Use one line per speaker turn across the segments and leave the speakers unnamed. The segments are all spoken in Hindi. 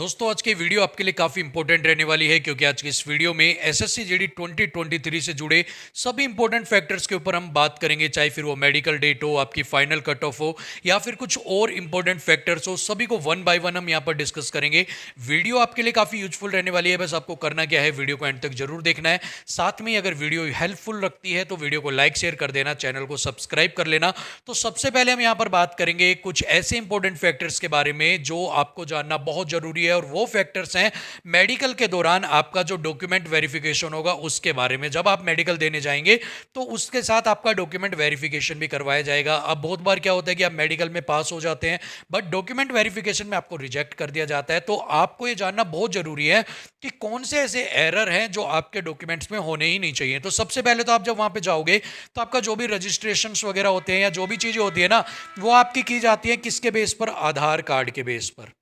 दोस्तों आज की वीडियो आपके लिए काफ़ी इंपॉर्टेंट रहने वाली है क्योंकि आज की इस वीडियो में एसएससी जीडी 2023 से जुड़े सभी इंपॉर्टेंट फैक्टर्स के ऊपर हम बात करेंगे, चाहे फिर वो मेडिकल डेट हो, आपकी फाइनल कट ऑफ हो या फिर कुछ और इंपॉर्टेंट फैक्टर्स हो, सभी को वन बाय वन हम यहाँ पर डिस्कस करेंगे। वीडियो आपके लिए काफ़ी यूजफुल रहने वाली है। बस आपको करना क्या है, वीडियो को एंड तक जरूर देखना है। साथ में अगर वीडियो हेल्पफुल लगती है तो वीडियो को लाइक शेयर कर देना, चैनल को सब्सक्राइब कर लेना। तो सबसे पहले हम यहाँ पर बात करेंगे कुछ ऐसे इंपॉर्टेंट फैक्टर्स के बारे में जो आपको जानना बहुत जरूरी है, और वो फैक्टर्स हैं मेडिकल के दौरान आपका जो डॉक्यूमेंट वेरिफिकेशन होगा उसके बारे में। जब आप मेडिकल देने जाएंगे तो उसके साथ आपका डॉक्यूमेंट वेरिफिकेशन भी करवाया जाएगा। अब बहुत बार क्या होता है कि आप मेडिकल में पास हो जाते हैं बट डॉक्यूमेंट वेरिफिकेशन में आपको रिजेक्ट कर दिया जाता है। तो आपको ये जानना बहुत जरूरी है कि कौन से ऐसे एरर हैं जो आपके डॉक्यूमेंट्स में होने ही नहीं चाहिए। तो सबसे पहले तो आप जब वहां पे जाओगे तो आपका जो भी रजिस्ट्रेशन वगैरह होते हैं या जो भी चीजें होती है ना, वो आपकी की जाती है किसके बेस पर? आधार कार्ड के बेस पर।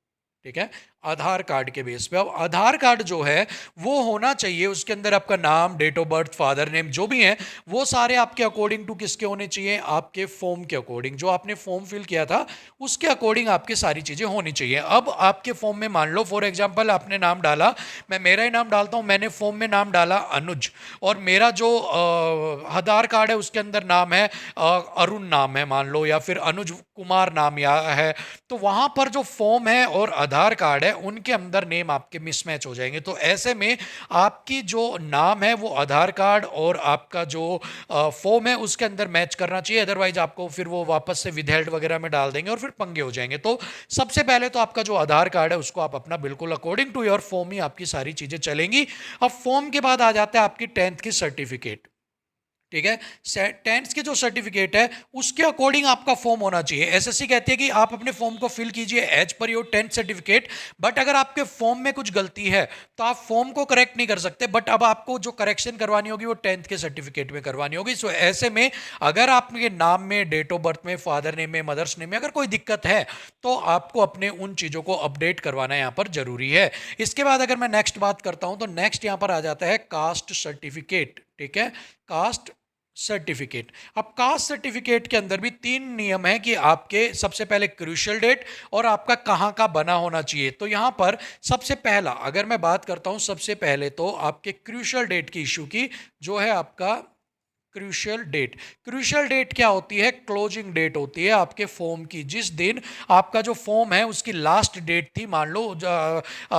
ठीक है, आधार कार्ड के बेस पे। अब आधार कार्ड जो है वो होना चाहिए, उसके अंदर आपका नाम, date of birth, father name जो भी है वो सारे आपके अकॉर्डिंग टू किसके होने चाहिए? आपके फॉर्म के अकॉर्डिंग, जो आपने फॉर्म फिल किया था उसके अकॉर्डिंग आपकी सारी चीजें होनी चाहिए। अब आपके फॉर्म में मान लो फॉर एग्जांपल आपने नाम डाला, मैं मेरा ही नाम डालता हूं, मैंने फॉर्म में नाम डाला अनुज, और मेरा जो आधार कार्ड है उसके अंदर नाम है अरुण नाम है मान लो, या फिर अनुज कुमार नाम या है, तो वहां पर जो फॉर्म है और आधार कार्ड है उनके अंदर नेम आपके मिसमैच हो जाएंगे। तो ऐसे में आपकी जो नाम है वो आधार कार्ड और आपका जो फॉर्म है उसके अंदर मैच करना चाहिए, अदरवाइज आपको फिर वो वापस से विदहेल्ड वगैरह में डाल देंगे और फिर पंगे हो जाएंगे। तो सबसे पहले तो आपका जो आधार कार्ड है उसको आप अपना बिल्कुल अकॉर्डिंग टू योर फॉर्म ही आपकी सारी चीजें चलेंगी। अब फॉर्म के बाद आ जाता है आपकी 10th की सर्टिफिकेट। ठीक है, 10th की जो सर्टिफिकेट है उसके अकॉर्डिंग आपका फॉर्म होना चाहिए। एसएससी कहती है कि आप अपने फॉर्म को फिल कीजिए as per your 10th certificate, but अगर आपके फॉर्म में कुछ गलती है तो आप फॉर्म को करेक्ट नहीं कर सकते, बट अब आपको जो करेक्शन करवानी होगी वो 10th के सर्टिफिकेट में करवानी होगी। सो ऐसे में अगर आपके नाम में, डेट ऑफ बर्थ में, फादर नेम में, मदर्स नेम में अगर कोई दिक्कत है तो आपको अपने उन चीजों को अपडेट करवाना यहाँ पर जरूरी है। इसके बाद अगर मैं नेक्स्ट बात करता हूं तो नेक्स्ट यहाँ पर आ जाता है कास्ट सर्टिफिकेट। ठीक है, कास्ट सर्टिफिकेट। अब कास्ट सर्टिफिकेट के अंदर भी 3 नियम है कि आपके सबसे पहले क्रूशियल डेट और आपका कहां का बना होना चाहिए। तो यहां पर सबसे पहला अगर मैं बात करता हूं, सबसे पहले तो आपके क्रूशियल डेट की इशू की, जो है आपका क्रूशियल डेट। क्रूशियल डेट क्या होती है? क्लोजिंग डेट होती है आपके फॉर्म की। जिस दिन आपका जो फॉर्म है उसकी लास्ट डेट थी, मान लो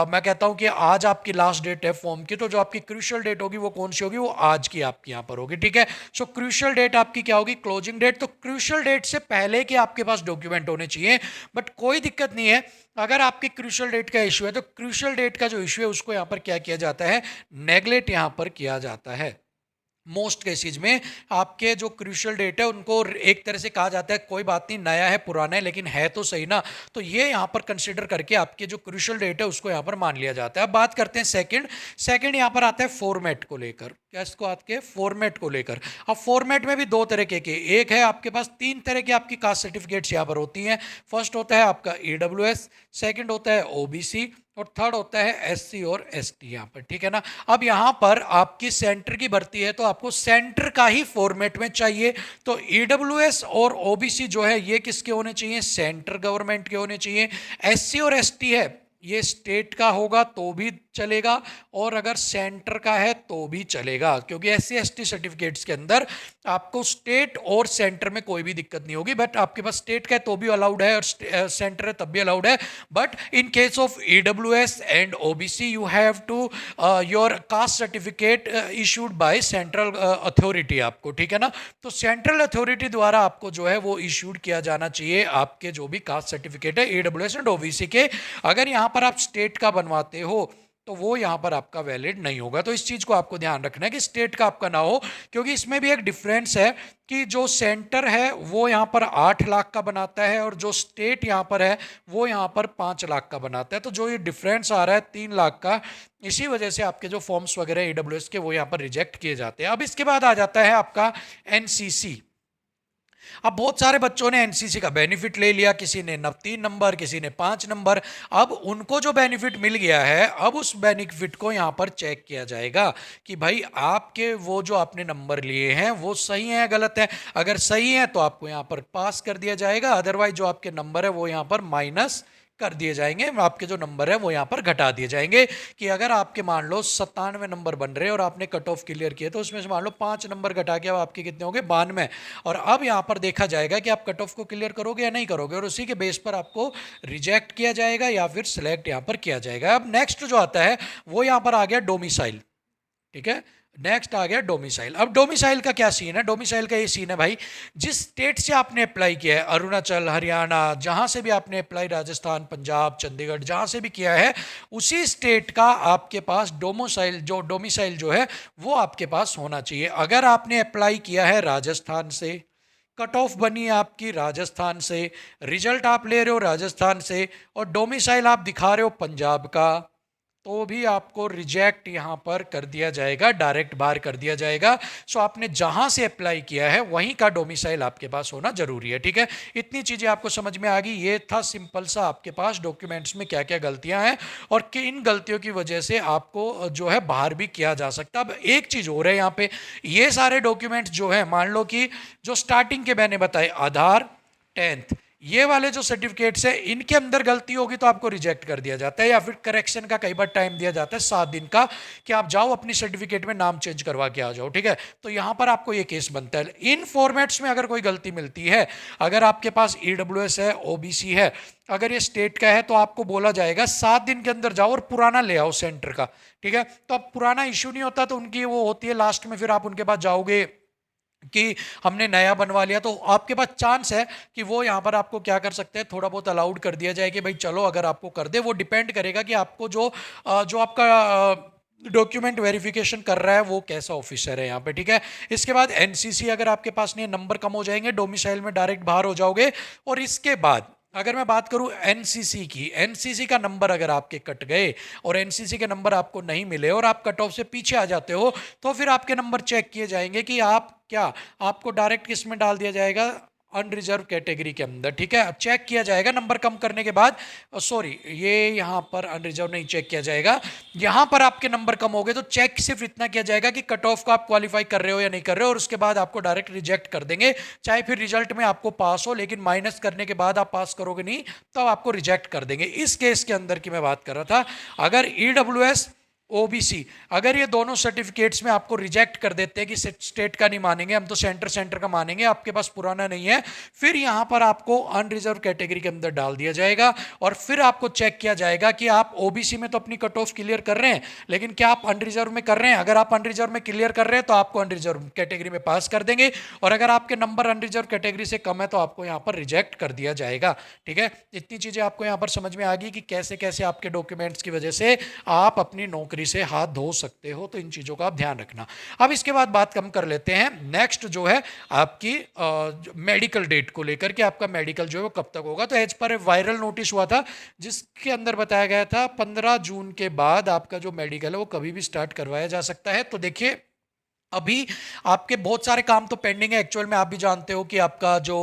मैं कहता हूं कि आज आपकी लास्ट डेट है फॉर्म की, तो जो आपकी क्रूशियल डेट होगी वो कौन सी होगी? वो आज की आपकी यहां पर होगी। ठीक है, सो क्रूशियल डेट आपकी क्या होगी? Closing date. तो क्रूशियल डेट से पहले के आपके पास डॉक्यूमेंट होने चाहिए, बट कोई दिक्कत नहीं है अगर आपकी क्रूशियल डेट का इशू है तो क्रूशियल डेट का जो इशू है उसको यहां पर क्या किया जाता है? नेग्लेक्ट यहां पर किया जाता है। मोस्ट केसेज में आपके जो क्रूशियल डेट है उनको एक तरह से कहा जाता है कोई बात नहीं, नया है पुराना है लेकिन है तो सही ना, तो ये यहां पर कंसीडर करके आपके जो क्रूशियल डेट है उसको यहां पर मान लिया जाता है। अब बात करते हैं सेकंड यहां पर आता है फॉर्मेट को लेकर। क्या इसको आते हैं? फॉर्मेट को लेकर। अब फॉर्मेट में भी 2 तरह के, एक है आपके पास 3 तरह की आपकी कास्ट सर्टिफिकेट्स यहां पर होती हैं। फर्स्ट होता है आपका ईडब्ल्यूएस, सेकंड होता है ओबीसी, और थर्ड होता है एससी और एसटी यहां पर। ठीक है ना, अब यहां पर आपकी सेंटर की भर्ती है तो आपको सेंटर का ही फॉर्मेट में चाहिए। तो ईडब्ल्यूएस और ओबीसी जो है ये किसके होने चाहिए? सेंटर गवर्नमेंट के होने चाहिए। एससी और एसटी है ये स्टेट का होगा तो भी चलेगा, और अगर सेंटर का है तो भी चलेगा, क्योंकि एससी एसटी सर्टिफिकेट्स के अंदर आपको स्टेट और सेंटर में कोई भी दिक्कत नहीं होगी। बट आपके पास स्टेट का है तो भी अलाउड है और सेंटर है तब भी अलाउड है। But in case of EWS and OBC you have to your caste certificate issued by central authority आपको। ठीक है ना, तो सेंट्रल अथॉरिटी द्वारा आपको जो है वो इशूड किया जाना चाहिए आपके जो भी कास्ट सर्टिफिकेट है ईडब्ल्यूएस एंड ओबीसी के। अगर यहाँ पर आप स्टेट का बनवाते हो तो वो यहां पर आपका वैलिड नहीं होगा। तो इस चीज को आपको ध्यान रखना है कि स्टेट का आपका ना हो, क्योंकि इसमें भी एक डिफरेंस है कि जो सेंटर है वो यहां पर 8 लाख का बनाता है और जो स्टेट यहां पर है वो यहां पर 5 लाख का बनाता है। तो जो ये डिफरेंस आ रहा है 3 लाख का, इसी वजह से आपके जो फॉर्म्स वगैरह ईडब्ल्यूएस के वो यहां पर रिजेक्ट किए जाते हैं। अब इसके बाद आ जाता है आपका एनसीसी। अब बहुत सारे बच्चों ने एनसीसी का बेनिफिट ले लिया, किसी ने 3 नंबर, किसी ने 5 नंबर। अब उनको जो बेनिफिट मिल गया है अब उस बेनिफिट को यहां पर चेक किया जाएगा कि भाई आपके वो जो आपने नंबर लिए हैं वो सही है गलत है। अगर सही है तो आपको यहां पर पास कर दिया जाएगा, अदरवाइज जो आपके नंबर है वो यहां पर माइनस कर दिए जाएंगे, आपके जो नंबर है वो यहाँ पर घटा दिए जाएंगे। कि अगर आपके मान लो 97 नंबर बन रहे और आपने कट ऑफ क्लियर किए, तो उसमें से मान लो 5 नंबर घटा के अब आपके कितने होंगे, 92। और अब यहाँ पर देखा जाएगा कि आप कट ऑफ को क्लियर करोगे या नहीं करोगे, और उसी के बेस पर आपको रिजेक्ट किया जाएगा या फिर सिलेक्ट यहाँ पर किया जाएगा। अब नेक्स्ट जो आता है वो यहाँ पर आ गया डोमिसाइल। ठीक है, नेक्स्ट आ गया डोमिसाइल। अब डोमिसाइल का क्या सीन है, डोमिसाइल का ये सीन है भाई, जिस स्टेट से आपने अप्लाई किया है, अरुणाचल, हरियाणा, जहां से भी आपने अप्लाई, राजस्थान, पंजाब, चंडीगढ़, जहां से भी किया है, उसी स्टेट का आपके पास डोमिसाइल जो है वो आपके पास होना चाहिए। अगर आपने अप्लाई किया है राजस्थान से, कट ऑफ बनी है आपकी राजस्थान से, रिजल्ट आप ले रहे हो राजस्थान से, और डोमिसाइल आप दिखा रहे हो पंजाब का, तो भी आपको रिजेक्ट यहाँ पर कर दिया जाएगा, डायरेक्ट बार कर दिया जाएगा। सो आपने जहाँ से अप्लाई किया है वहीं का डोमिसाइल आपके पास होना जरूरी है। ठीक है, इतनी चीज़ें आपको समझ में आ गई। ये था सिंपल सा आपके पास डॉक्यूमेंट्स में क्या क्या गलतियाँ हैं और कि इन गलतियों की वजह से आपको जो है बाहर भी किया जा सकता है। अब एक चीज़ हो रहा है यहाँ पे, ये सारे डॉक्यूमेंट्स जो है, मान लो कि जो स्टार्टिंग के मैंने बताए, आधार, 10th, ये वाले जो सर्टिफिकेट्स है, इनके अंदर गलती होगी तो आपको रिजेक्ट कर दिया जाता है, या फिर करेक्शन का कई बार टाइम दिया जाता है 7 दिन का, कि आप जाओ अपनी सर्टिफिकेट में नाम चेंज करवा के आ जाओ। ठीक है, तो यहां पर आपको ये केस बनता है। इन फॉर्मेट्स में अगर कोई गलती मिलती है, अगर आपके पास ईडब्ल्यूएस है, ओबीसी है, अगर ये स्टेट का है, तो आपको बोला जाएगा 7 दिन के अंदर जाओ और पुराना ले आओ सेंटर का। ठीक है, तो अब पुराना इश्यू नहीं होता तो उनकी वो होती है लास्ट में, फिर आप उनके पास जाओगे कि हमने नया बनवा लिया, तो आपके पास चांस है कि वो यहाँ पर आपको क्या कर सकते हैं, थोड़ा बहुत अलाउड कर दिया जाए कि भाई चलो अगर आपको कर दे। वो डिपेंड करेगा कि आपको जो आपका डॉक्यूमेंट वेरिफिकेशन कर रहा है वो कैसा ऑफिसर है यहाँ पे। ठीक है, इसके बाद एनसीसी अगर आपके पास नहीं, नंबर कम हो जाएंगे, डोमिसाइल में डायरेक्ट बाहर हो जाओगे। और इसके बाद अगर मैं बात करूं एनसीसी की, एनसीसी का नंबर अगर आपके कट गए और एनसीसी के नंबर आपको नहीं मिले और आप कट ऑफ से पीछे आ जाते हो, तो फिर आपके नंबर चेक किए जाएंगे कि आप क्या, आपको डायरेक्ट किस में डाल दिया जाएगा, अनरिजर्व कैटेगरी के अंदर। ठीक है, चेक किया जाएगा नंबर कम करने के बाद, सॉरी ये यहाँ पर अनरिजर्व नहीं चेक किया जाएगा, यहाँ पर आपके नंबर कम हो गए तो चेक सिर्फ इतना किया जाएगा कि कट ऑफ को आप क्वालिफाई कर रहे हो या नहीं कर रहे हो, और उसके बाद आपको डायरेक्ट रिजेक्ट कर देंगे। चाहे फिर रिजल्ट में आपको पास हो, लेकिन माइनस करने के बाद आप पास करोगे नहीं तो आपको रिजेक्ट कर देंगे। इस केस के अंदर की मैं बात कर रहा था, अगर ईडब्ल्यूएस, ओबीसी, अगर ये दोनों सर्टिफिकेट्स में आपको रिजेक्ट कर देते हैं कि स्टेट का नहीं मानेंगे, हम तो सेंटर का मानेंगे, आपके पास पुराना नहीं है, फिर यहां पर आपको अनरिजर्व कैटेगरी के अंदर डाल दिया जाएगा। और फिर आपको चेक किया जाएगा कि आप ओबीसी में तो अपनी कट ऑफ क्लियर कर रहे हैं, लेकिन क्या आप अनरिजर्व में कर रहे हैं। अगर आप अनरिजर्व में क्लियर कर रहे हैं तो आपको अनरिजर्व कैटेगरी में पास कर देंगे, और अगर आपके नंबर अनरिजर्व कैटेगरी से कम है तो आपको यहाँ पर रिजेक्ट कर दिया जाएगा। ठीक है, इतनी चीजें आपको यहाँ पर समझ में आ गई कि कैसे कैसे आपके डॉक्यूमेंट्स की वजह से आप अपनी नौकरी से हाथ धो सकते हो। तो इन चीजों का आप ध्यान रखना। अब इसके बाद बात कम कर लेते हैं, नेक्स्ट जो है आपकी मेडिकल डेट को लेकर के, आपका मेडिकल जो है वो कब तक होगा। तो एज पर वायरल नोटिस हुआ था जिसके अंदर बताया गया था 15 जून के बाद आपका जो मेडिकल है वो कभी भी स्टार्ट करवाया जा सकता है। तो देखिए अभी आपके बहुत सारे काम तो पेंडिंग है। एक्चुअल में आप भी जानते हो कि आपका जो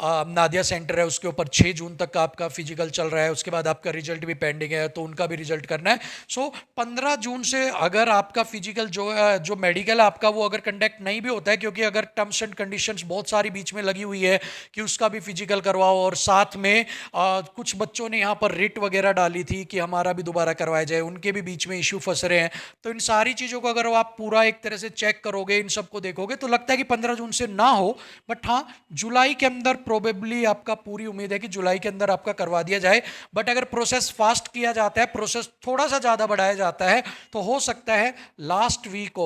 नादिया सेंटर है उसके ऊपर 6 जून तक का आपका फिजिकल चल रहा है, उसके बाद आपका रिजल्ट भी पेंडिंग है, तो उनका भी रिजल्ट करना है। सो 15 जून से अगर आपका फिजिकल जो मेडिकल आपका वो अगर कंडक्ट नहीं भी होता है, क्योंकि अगर टर्म्स एंड कंडीशंस बहुत सारी बीच में लगी हुई है कि उसका भी फिजिकल करवाओ, और साथ में कुछ बच्चों ने यहाँ पर रिट वगैरह डाली थी कि हमारा भी दोबारा करवाया जाए, उनके भी बीच में इशू फंस रहे हैं। तो इन सारी चीज़ों को अगर आप पूरा एक तरह से चेक करोगे, इन सबको देखोगे, तो लगता है कि 15 जून से ना हो, बट हाँ जुलाई के अंदर प्रोबेबली आपका पूरी उम्मीद है कि जुलाई के अंदर आपका करवा दिया जाए। बट अगर प्रोसेस फास्ट किया जाता है, प्रोसेस थोड़ा सा ज़्यादा बढ़ाया जाता है, तो हो सकता है लास्ट वीक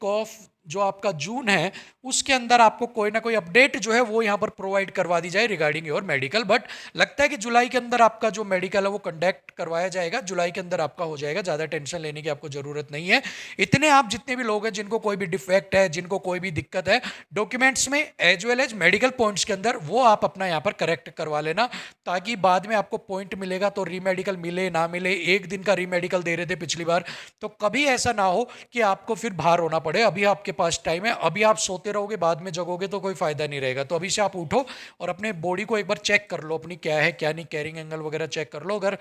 ऑफ जो आपका जून है उसके अंदर आपको कोई ना कोई अपडेट जो है वो यहाँ पर प्रोवाइड करवा दी जाए रिगार्डिंग योर मेडिकल। बट लगता है कि जुलाई के अंदर आपका जो मेडिकल है वो कंडक्ट करवाया जाएगा, जुलाई के अंदर आपका हो जाएगा, ज़्यादा टेंशन लेने की आपको ज़रूरत नहीं है। इतने आप जितने भी लोग हैं जिनको कोई भी डिफेक्ट है, जिनको कोई भी दिक्कत है डॉक्यूमेंट्स में as well as medical points के अंदर, वो आप अपना यहाँ पर करेक्ट करवा लेना, ताकि बाद में आपको पॉइंट मिलेगा तो रीमेडिकल मिले ना मिले, 1 दिन का रीमेडिकल दे रहे थे पिछली बार, तो कभी ऐसा ना हो कि आपको फिर बाहर होना पड़े। अभी आपके पास टाइम है, अभी आप सोते रहोगे बाद में जगोगे तो कोई फायदा नहीं रहेगा। तो अभी से आप उठो और अपने बॉडी को एक बार चेक कर लो, अपनी क्या है क्या नहीं, कैरिंग एंगल वगैरह चेक कर लो। अगर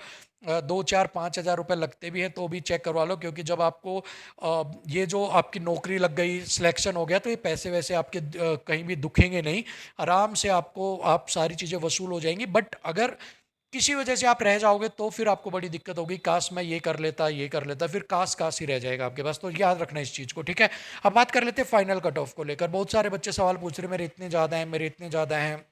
2 4 5 हज़ार रुपये लगते भी हैं तो भी चेक करवा लो, क्योंकि जब आपको ये जो आपकी नौकरी लग गई, सिलेक्शन हो गया, तो ये पैसे वैसे आपके कहीं भी दुखेंगे नहीं, आराम से आपको आप सारी चीज़ें वसूल हो जाएंगी। बट अगर किसी वजह से आप रह जाओगे तो फिर आपको बड़ी दिक्कत होगी, काश मैं ये कर लेता, ये कर लेता, फिर काश ही रह जाएगा आपके पास। तो याद रखना इस चीज़ को, ठीक है। अब बात कर लेते हैं फाइनल कट ऑफ को लेकर। बहुत सारे बच्चे सवाल पूछ रहे हैं, मेरे इतने ज़्यादा हैं, मेरे इतने ज़्यादा हैं,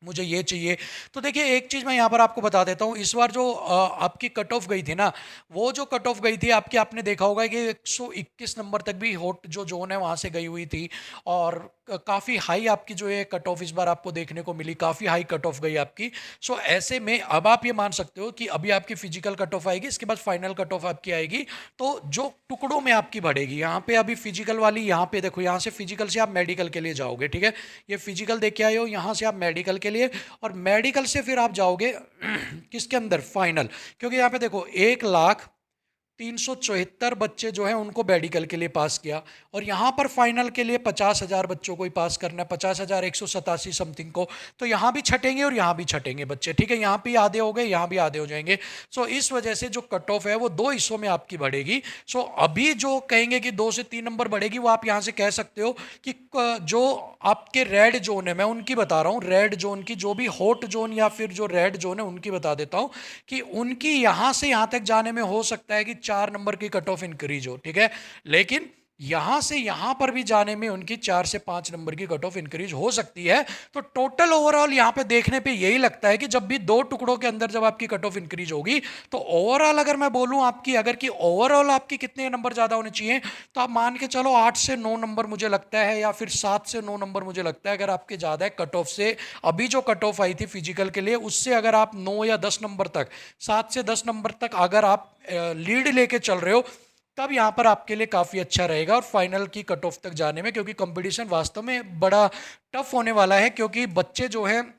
मुझे ये चाहिए। तो देखिए एक चीज़ मैं यहाँ पर आपको बता देता हूँ, इस बार जो आपकी कट ऑफ गई थी ना, वो जो कट ऑफ गई थी आपकी, आपने देखा होगा कि 121 नंबर तक भी हॉट जो जोन है वहाँ से गई हुई थी। और काफ़ी हाई आपकी जो है कट ऑफ इस बार आपको देखने को मिली, काफ़ी हाई कट ऑफ गई आपकी। सो ऐसे में अब आप ये मान सकते हो कि अभी आपकी फिजिकल कट ऑफ आएगी, इसके बाद फाइनल कट ऑफ आपकी आएगी। तो जो टुकड़ों में आपकी बढ़ेगी, यहाँ पे अभी फिजिकल वाली, यहाँ पे देखो, यहाँ से फिजिकल से आप मेडिकल के लिए जाओगे, ठीक है। ये फिजिकल देख के आए हो, यहाँ से आप मेडिकल के लिए, और मेडिकल से फिर आप जाओगे किसके अंदर, फाइनल। क्योंकि यहाँ पे देखो 1,03,74 बच्चे जो हैं उनको मेडिकल के लिए पास किया, और यहाँ पर फाइनल के लिए 50,000 बच्चों को ही पास करना है, 50,187 समथिंग को। तो यहाँ भी छटेंगे और यहाँ भी छटेंगे बच्चे, ठीक है। यहाँ भी आधे हो गए, यहाँ भी आधे हो जाएंगे। सो इस वजह से जो कट ऑफ है वो 2 हिस्सों में आपकी बढ़ेगी। सो अभी जो कहेंगे कि 2 से 3 नंबर बढ़ेगी, वो आप यहाँ से कह सकते हो कि जो आपके रेड जोन है, मैं उनकी बता रहा हूँ, रेड जोन की, जो भी हॉट जोन या फिर जो रेड जोन है उनकी बता देता हूँ कि उनकी यहाँ से यहाँ तक जाने में हो सकता है कि 4 नंबर की कट ऑफ इंक्रीज हो, ठीक है। लेकिन यहां से यहां पर भी जाने में उनकी 4 से 5 नंबर की कट ऑफ इंक्रीज हो सकती है। तो टोटल ओवरऑल यहां पे देखने पे यही लगता है कि जब भी 2 टुकड़ों के अंदर जब आपकी कट ऑफ इंक्रीज होगी, तो ओवरऑल अगर मैं बोलूं आपकी, अगर कि ओवरऑल आपकी कितने नंबर ज्यादा होने चाहिए, तो आप मान के चलो 8 से 9 नंबर मुझे लगता है, या फिर 7 से 9 नंबर मुझे लगता है, अगर आपके ज्यादा है कट ऑफ से। अभी जो कट ऑफ आई थी फिजिकल के लिए, उससे अगर आप 9 या 10 नंबर तक, 7 से 10 नंबर तक अगर आप लीड लेके चल रहे हो, तब यहाँ पर आपके लिए काफ़ी अच्छा रहेगा और फाइनल की कट ऑफ तक जाने में। क्योंकि कंपटीशन वास्तव में बड़ा टफ होने वाला है, क्योंकि बच्चे जो हैं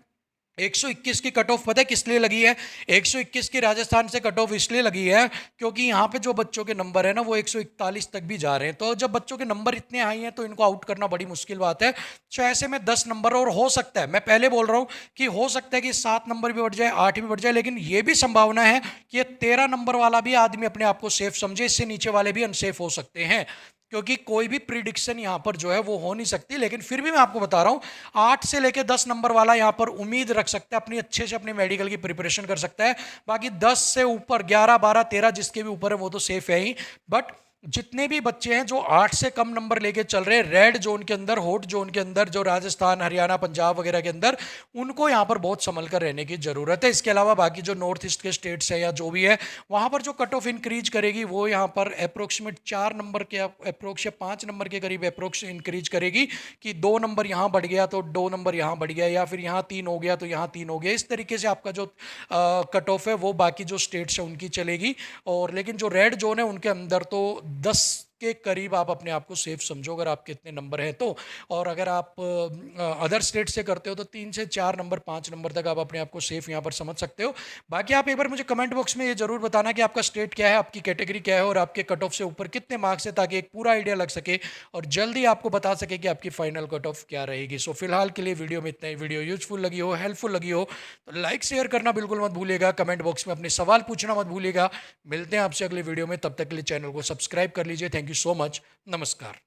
121 की कट ऑफ पता है किस लिए लगी है? 121 की राजस्थान से कट ऑफ इसलिए लगी है क्योंकि यहाँ पे जो बच्चों के नंबर है ना, वो 141 तक भी जा रहे हैं। तो जब बच्चों के नंबर इतने हाई हैं तो इनको आउट करना बड़ी मुश्किल बात है। तो ऐसे में 10 नंबर, और हो सकता है, मैं पहले बोल रहा हूँ कि हो सकता है कि 7 नंबर भी बढ़ जाए, 8 भी बढ़ जाए, लेकिन ये भी संभावना है कि ये 13 नंबर वाला भी आदमी अपने आप को सेफ समझे, इससे नीचे वाले भी अनसेफ हो सकते हैं। क्योंकि कोई भी प्रिडिक्शन यहाँ पर जो है वो हो नहीं सकती। लेकिन फिर भी मैं आपको बता रहा हूँ, 8 से लेकर 10 नंबर वाला यहाँ पर उम्मीद रख सकता है, अपनी अच्छे से अपने मेडिकल की प्रिपरेशन कर सकता है। बाकी 10 से ऊपर 11, 12, 13 जिसके भी ऊपर है वो तो सेफ है ही। बट जितने भी बच्चे हैं जो 8 से कम नंबर लेके चल रहे हैं रेड जोन के अंदर, हॉट जोन के अंदर, जो राजस्थान, हरियाणा, पंजाब वगैरह के अंदर, उनको यहाँ पर बहुत संभल कर रहने की जरूरत है। इसके अलावा बाकी जो नॉर्थ ईस्ट के स्टेट्स हैं या जो भी है, वहाँ पर जो कट ऑफ इंक्रीज करेगी वो यहाँ पर अप्रोक्सीमेट 4 नंबर के अप्रोक्स या 5 नंबर के करीब अप्रोक्स इंक्रीज करेगी। कि 2 नंबर यहाँ बढ़ गया तो 2 नंबर यहाँ बढ़ गया, या फिर यहाँ 3 हो गया तो यहाँ 3 हो गया। इस तरीके से आपका जो कट ऑफ है वो बाकी जो स्टेट्स है उनकी चलेगी। और लेकिन जो रेड जोन है उनके अंदर तो 10 के करीब आप अपने आप को सेफ समझो, अगर आपके इतने नंबर हैं तो। और अगर आप अदर स्टेट से करते हो तो 3 से 4 नंबर, 5 नंबर तक आप अपने आप को सेफ यहाँ पर समझ सकते हो। बाकी आप एक बार मुझे कमेंट बॉक्स में ये जरूर बताना कि आपका स्टेट क्या है, आपकी कैटेगरी क्या है, और आपके कट ऑफ से ऊपर कितने मार्क्स है, ताकि एक पूरा आइडिया लग सके और जल्दी आपको बता सके कि आपकी फाइनल कट ऑफ क्या रहेगी। सो फिलहाल के लिए वीडियो में इतना ही। वीडियो यूजफुल लगी हो, हेल्पफुल लगी हो, तो लाइक शेयर करना बिल्कुल मत भूलिएगा। कमेंट बॉक्स में अपने सवाल पूछना मत भूलिएगा। मिलते हैं आपसे अगले वीडियो में, तब तक के लिए चैनल को सब्सक्राइब कर लीजिए। Thank you so much. नमस्कार।